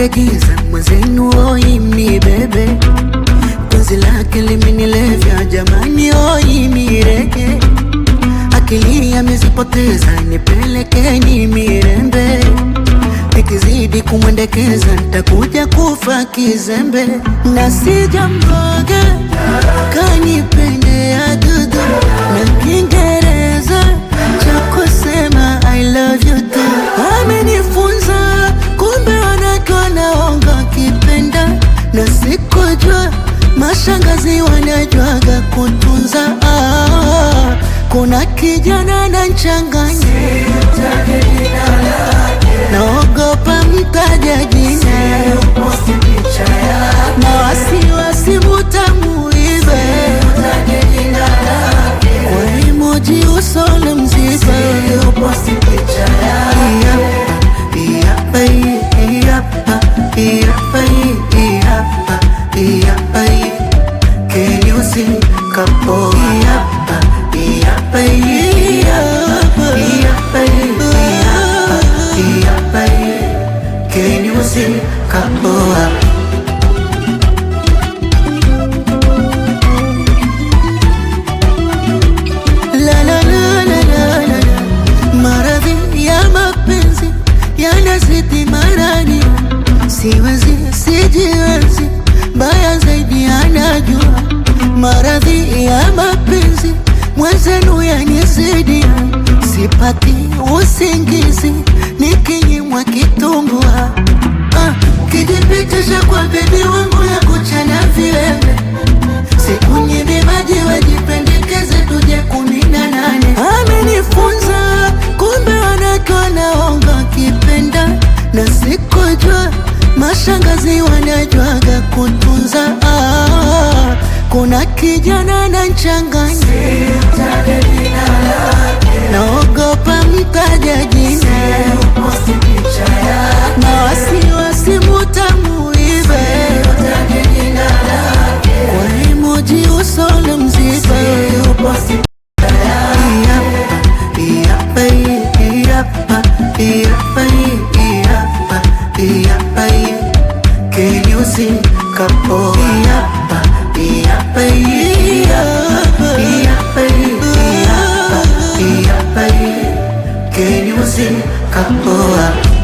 giza mwenzenu oi mnibebe, penzi lake limenilevya jamani oi mirege, akili amezipoteza nipelekeni mirembe, nikizidi kumwendekeza nitakuja kufa kizembe, na sijamboga kanipendea dudu na Kiingereza cha kusema I love you too. Amenifunza kumbe wanawake wanaonga kipenda, na sikujua mashangazi wanajuaga kutunza. Kuna kijana ananichanganya, naogopa mtaja jina, na wasiwasi mutamuiba, kwa emoji usole mziba. Can you sing couple? Can you sing couple? La la la la la la. Maradhi ya mapenzi yanazidi marani, siwezi sijiwezi, baya zaidi anajua. Maradhi ya mapenzi mwenzenu yanizidi, sipati usingizi nikinyimwa kitumbua. Kijipitisha kwa bebi wangu ya kuchana viwembe, sikunyimi maji wajipendekeze tuje 18. Amenifunza kumbe wanawake wanaonga kipenda, na sikujua mashangazi wanajuaga kutunza. Kuna kijana ananichanganya, naogopa mtaja jina, na wasiwasi mutamuiba, kwa emoji usole mziba. Can you sing couple? Can you sing couple?